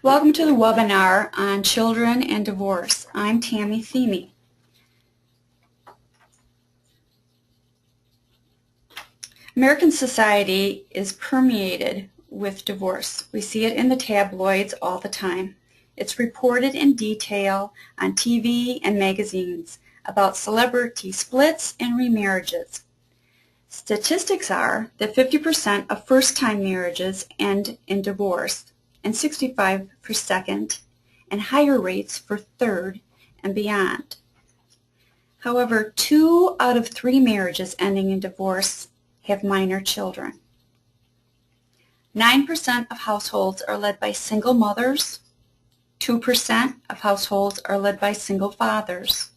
Welcome to the webinar on children and divorce. I'm Tammy Theme. American society is permeated with divorce. We see it in the tabloids all the time. It's reported in detail on TV and magazines about celebrity splits and remarriages. Statistics are that 50% of first-time marriages end in divorce, and 65% for second, and higher rates for third and beyond. However, 2 out of 3 marriages ending in divorce have minor children. 9% of households are led by single mothers. 2% of households are led by single fathers.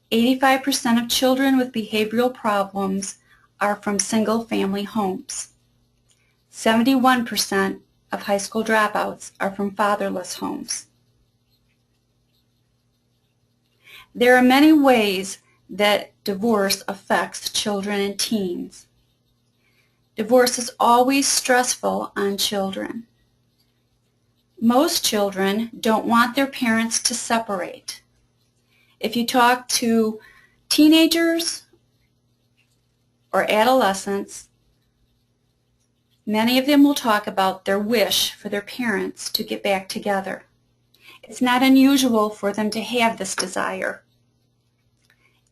85% of children with behavioral problems are from single-family homes. 71% of high school dropouts are from fatherless homes. There are many ways that divorce affects children and teens. Divorce is always stressful on children. Most children don't want their parents to separate. If you talk to teenagers or adolescents, many of them will talk about their wish for their parents to get back together. It's not unusual for them to have this desire.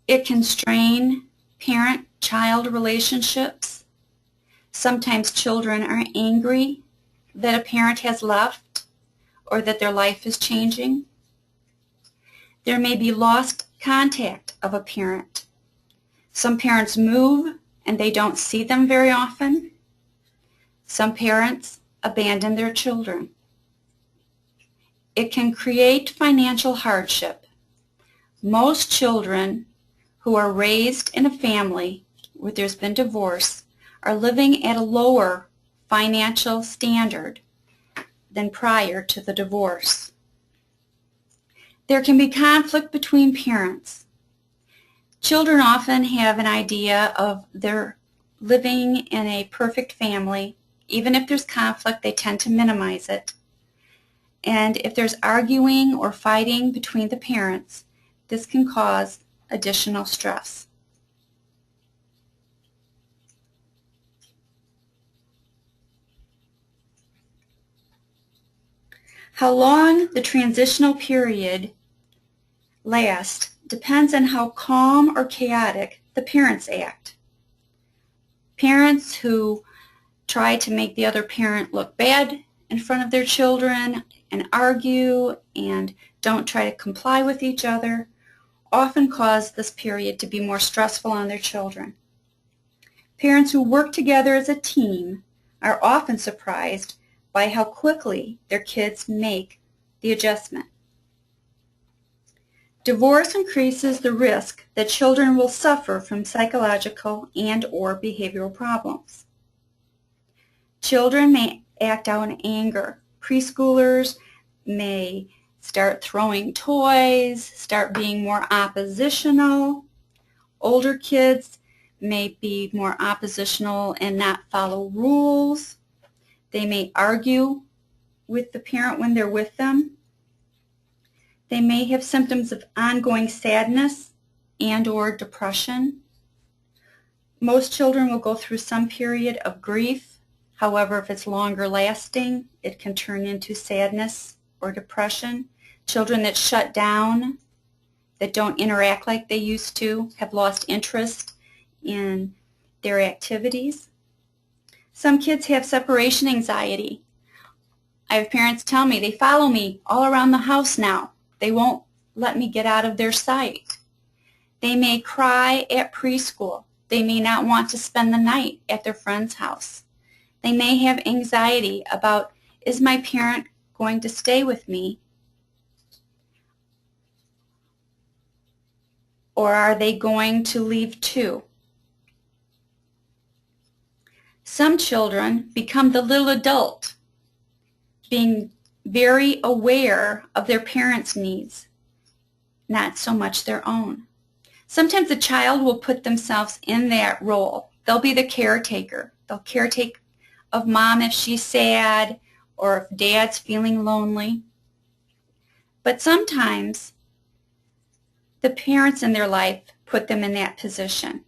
It can strain parent-child relationships. Sometimes children are angry that a parent has left or that their life is changing. There may be lost contact of a parent. Some parents move and they don't see them very often. Some parents abandon their children. It can create financial hardship. Most children who are raised in a family where there's been divorce are living at a lower financial standard than prior to the divorce. There can be conflict between parents. Children often have an idea of their living in a perfect family. Even if there's conflict, they tend to minimize it. And if there's arguing or fighting between the parents, this can cause additional stress. How long the transitional period lasts depends on how calm or chaotic the parents act. Parents who try to make the other parent look bad in front of their children and argue and don't try to comply with each other often cause this period to be more stressful on their children. Parents who work together as a team are often surprised by how quickly their kids make the adjustment. Divorce increases the risk that children will suffer from psychological and/or behavioral problems. Children may act out in anger. Preschoolers may start throwing toys, start being more oppositional. Older kids may be more oppositional and not follow rules. They may argue with the parent when they're with them. They may have symptoms of ongoing sadness and/or depression. Most children will go through some period of grief. However, if it's longer lasting, it can turn into sadness or depression. Children that shut down, that don't interact like they used to, have lost interest in their activities. Some kids have separation anxiety. I have parents tell me they follow me all around the house now. They won't let me get out of their sight. They may cry at preschool. They may not want to spend the night at their friend's house. They may have anxiety about, is my parent going to stay with me? Or are they going to leave too? Some children become the little adult, being very aware of their parents' needs, not so much their own. Sometimes the child will put themselves in that role. They'll be the caretaker. They'll caretake of mom if she's sad or if dad's feeling lonely. But sometimes the parents in their life put them in that position.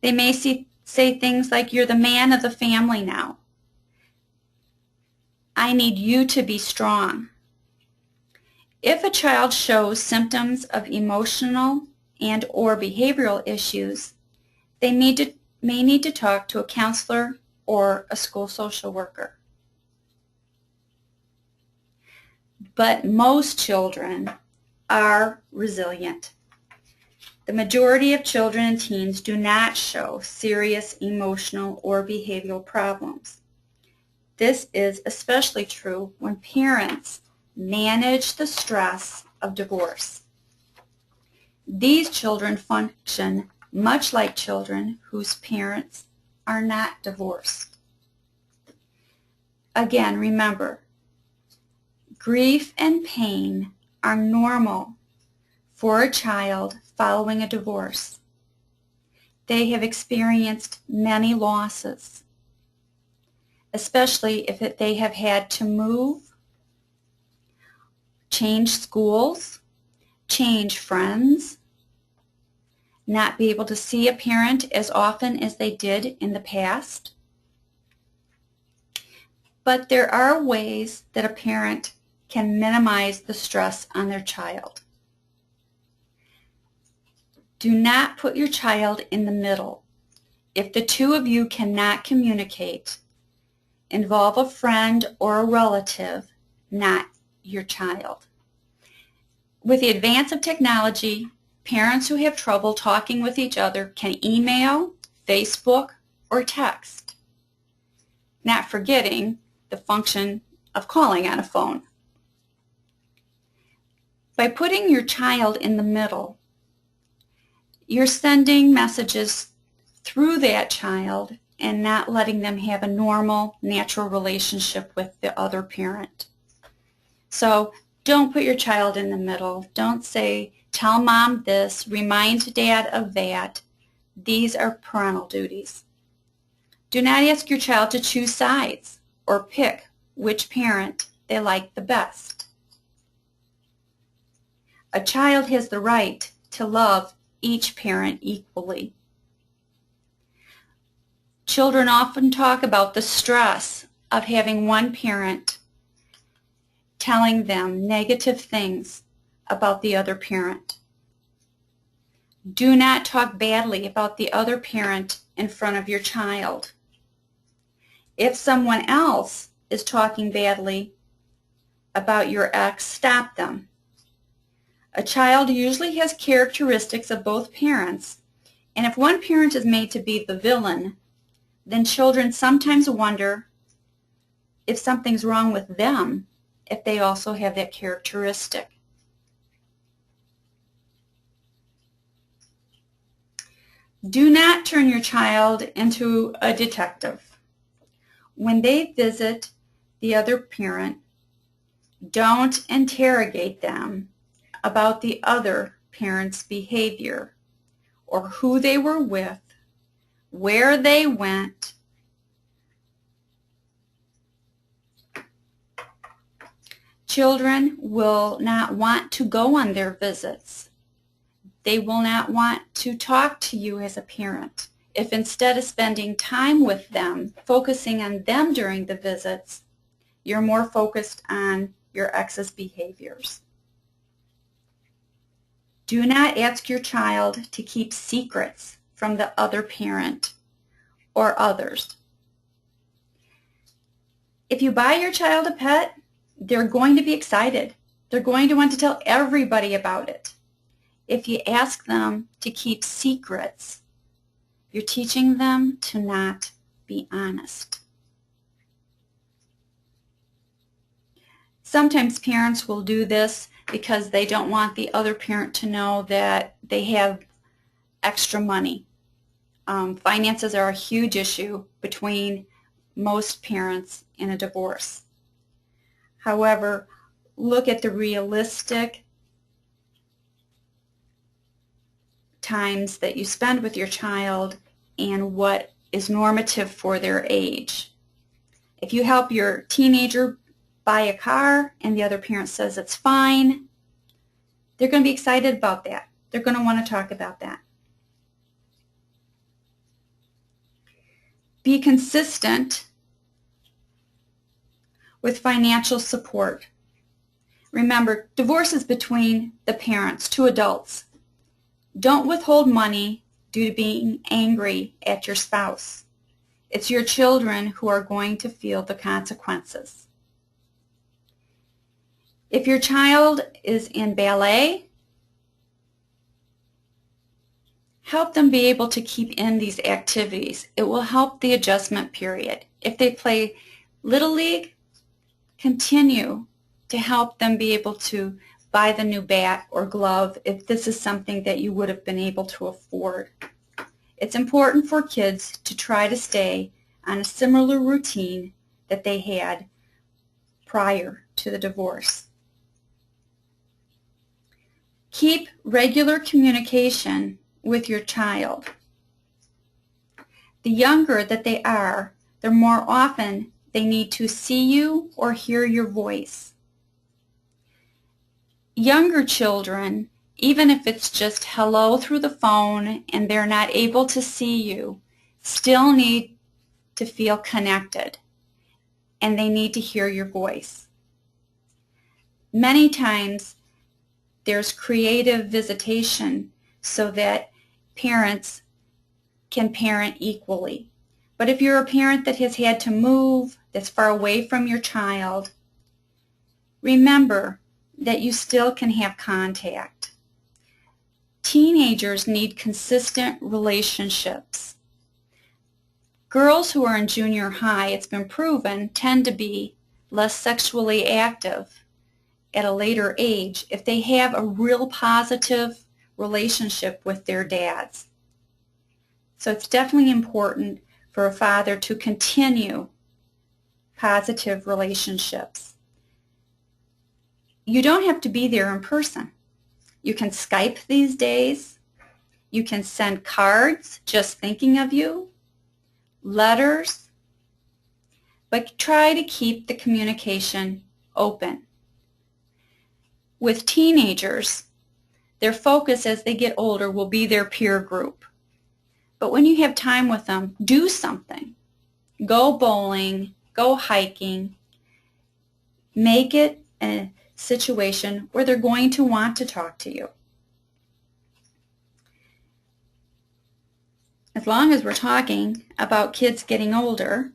They may say things like, "You're the man of the family now. I need you to be strong." If a child shows symptoms of emotional and or behavioral issues, they may need to talk to a counselor or a school social worker. But most children are resilient. The majority of children and teens do not show serious emotional or behavioral problems. This is especially true when parents manage the stress of divorce. These children function much like children whose parents are not divorced. Again, remember, grief and pain are normal for a child following a divorce. They have experienced many losses, especially if they have had to move, change schools, change friends, not be able to see a parent as often as they did in the past. But there are ways that a parent can minimize the stress on their child. Do not put your child in the middle. If the two of you cannot communicate, involve a friend or a relative, not your child. With the advance of technology, parents who have trouble talking with each other can email, Facebook, or text, not forgetting the function of calling on a phone. By putting your child in the middle, you're sending messages through that child and not letting them have a normal, natural relationship with the other parent. So don't put your child in the middle. Don't say, "Tell mom this, remind dad of that." These are parental duties. Do not ask your child to choose sides or pick which parent they like the best. A child has the right to love each parent equally. Children often talk about the stress of having one parent telling them negative things about the other parent. Do not talk badly about the other parent in front of your child. If someone else is talking badly about your ex, stop them. A child usually has characteristics of both parents, and if one parent is made to be the villain, then children sometimes wonder if something's wrong with them if they also have that characteristic. Do not turn your child into a detective. When they visit the other parent, don't interrogate them about the other parent's behavior or who they were with, where they went. Children will not want to go on their visits. They will not want to talk to you as a parent. If instead of spending time with them, focusing on them during the visits, you're more focused on your ex's behaviors. Do not ask your child to keep secrets from the other parent or others. If you buy your child a pet, they're going to be excited. They're going to want to tell everybody about it. If you ask them to keep secrets, you're teaching them to not be honest. Sometimes parents will do this because they don't want the other parent to know that they have extra money. Finances are a huge issue between most parents in a divorce. However, look at the realistic times that you spend with your child and what is normative for their age. If you help your teenager buy a car and the other parent says it's fine, they're going to be excited about that. They're going to want to talk about that. Be consistent with financial support. Remember, divorce is between the parents, two adults. Don't withhold money due to being angry at your spouse. It's your children who are going to feel the consequences. If your child is in ballet, help them be able to keep in these activities. It will help the adjustment period. If they play Little League, continue to help them be able to buy the new bat or glove if this is something that you would have been able to afford. It's important for kids to try to stay on a similar routine that they had prior to the divorce. Keep regular communication with your child. The younger that they are, the more often they need to see you or hear your voice. Younger children, even if it's just hello through the phone and they're not able to see you, still need to feel connected, and they need to hear your voice. Many times there's creative visitation so that parents can parent equally. But if you're a parent that has had to move, that's far away from your child, remember that you still can have contact. Teenagers need consistent relationships. Girls who are in junior high, it's been proven, tend to be less sexually active at a later age if they have a real positive relationship with their dads. So it's definitely important for a father to continue positive relationships. You don't have to be there in person. You can Skype these days. You can send cards just thinking of you, letters, but try to keep the communication open. With teenagers, their focus as they get older will be their peer group. But when you have time with them, do something. Go bowling, go hiking. Make it a situation where they're going to want to talk to you. As long as we're talking about kids getting older,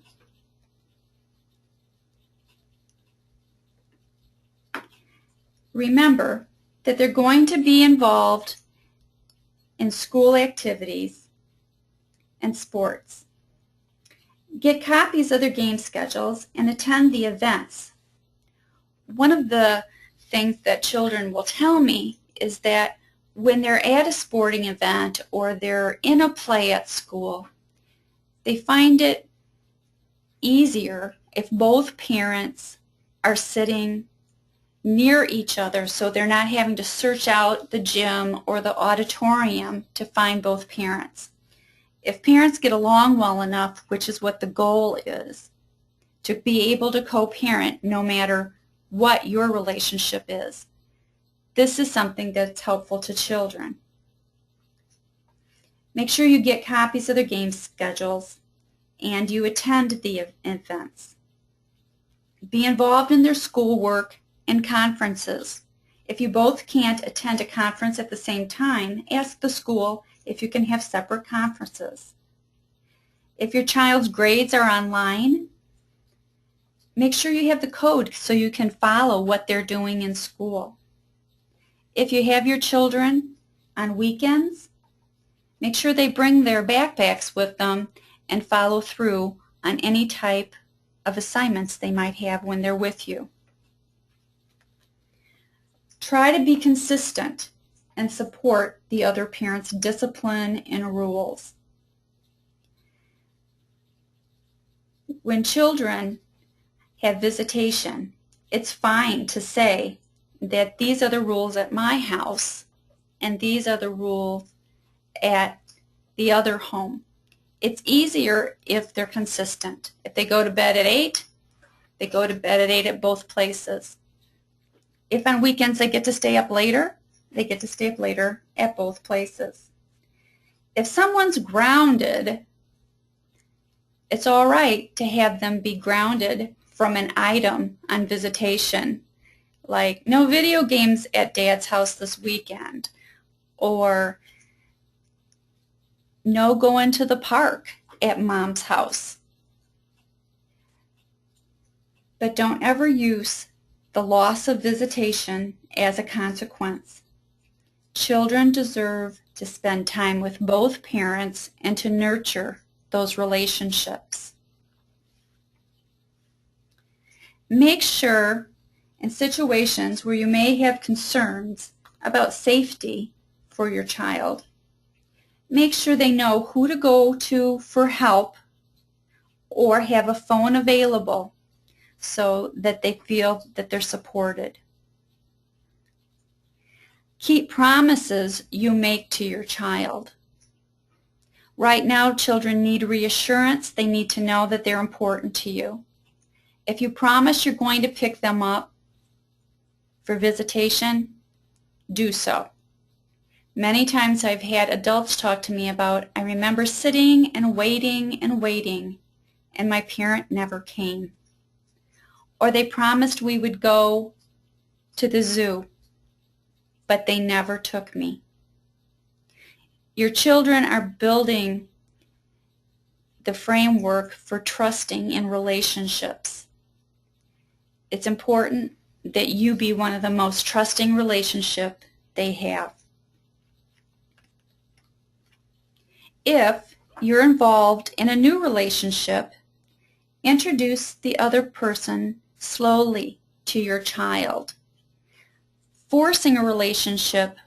remember that they're going to be involved in school activities and sports. Get copies of their game schedules and attend the events. One of the things that children will tell me is that when they're at a sporting event or they're in a play at school, they find it easier if both parents are sitting near each other so they're not having to search out the gym or the auditorium to find both parents. If parents get along well enough, which is what the goal is, to be able to co-parent no matter what your relationship is, this is something that's helpful to children. Make sure you get copies of their game schedules and you attend the events. Be involved in their schoolwork and conferences. If you both can't attend a conference at the same time, ask the school if you can have separate conferences. If your child's grades are online, make sure you have the code so you can follow what they're doing in school. If you have your children on weekends, make sure they bring their backpacks with them and follow through on any type of assignments they might have when they're with you. Try to be consistent and support the other parent's discipline and rules. When children have visitation, it's fine to say that these are the rules at my house and these are the rules at the other home. It's easier if they're consistent. If they go to bed at 8, They go to bed at 8 at both places. If on weekends they get to stay up later, they get to stay up later at both places. If someone's grounded, it's all right to have them be grounded from an item on visitation, like no video games at Dad's house this weekend, or no going to the park at Mom's house. But don't ever use the loss of visitation as a consequence. Children deserve to spend time with both parents and to nurture those relationships. Make sure in situations where you may have concerns about safety for your child, make sure they know who to go to for help or have a phone available so that they feel that they're supported. Keep promises you make to your child. Right now, children need reassurance. They need to know that they're important to you. If you promise you're going to pick them up for visitation, do so. Many times I've had adults talk to me about, I remember sitting and waiting, and my parent never came. Or they promised we would go to the zoo, but they never took me. Your children are building the framework for trusting in relationships. It's important that you be one of the most trusting relationships they have. If you're involved in a new relationship, introduce the other person slowly to your child. Forcing a relationship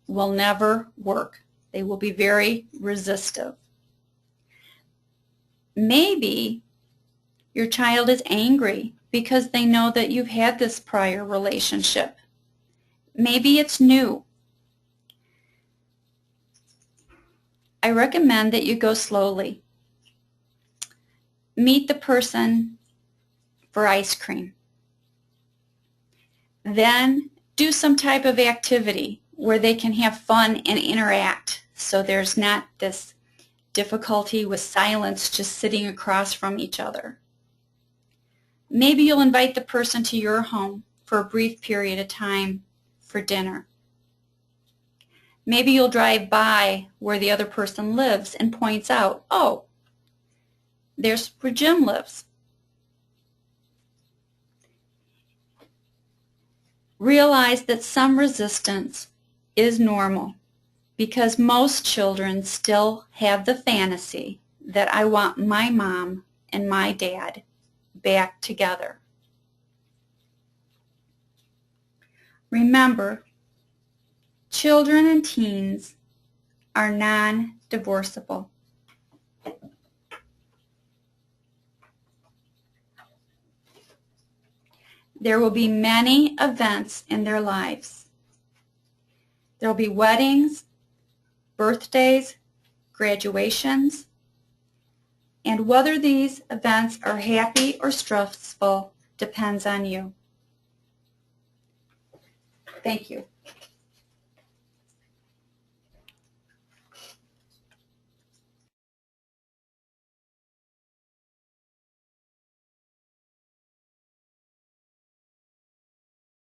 will never work. They will be very resistive. Maybe your child is angry because they know that you've had this prior relationship. Maybe it's new. I recommend that you go slowly. Meet the person for ice cream. Then do some type of activity where they can have fun and interact, so there's not this difficulty with silence just sitting across from each other. Maybe you'll invite the person to your home for a brief period of time for dinner. Maybe you'll drive by where the other person lives and points out, oh, there's where Jim lives. Realize that some resistance is normal because most children still have the fantasy that I want my mom and my dad back together. Remember, children and teens are non-divorceable. There will be many events in their lives. There will be weddings, birthdays, graduations, and whether these events are happy or stressful depends on you. Thank you.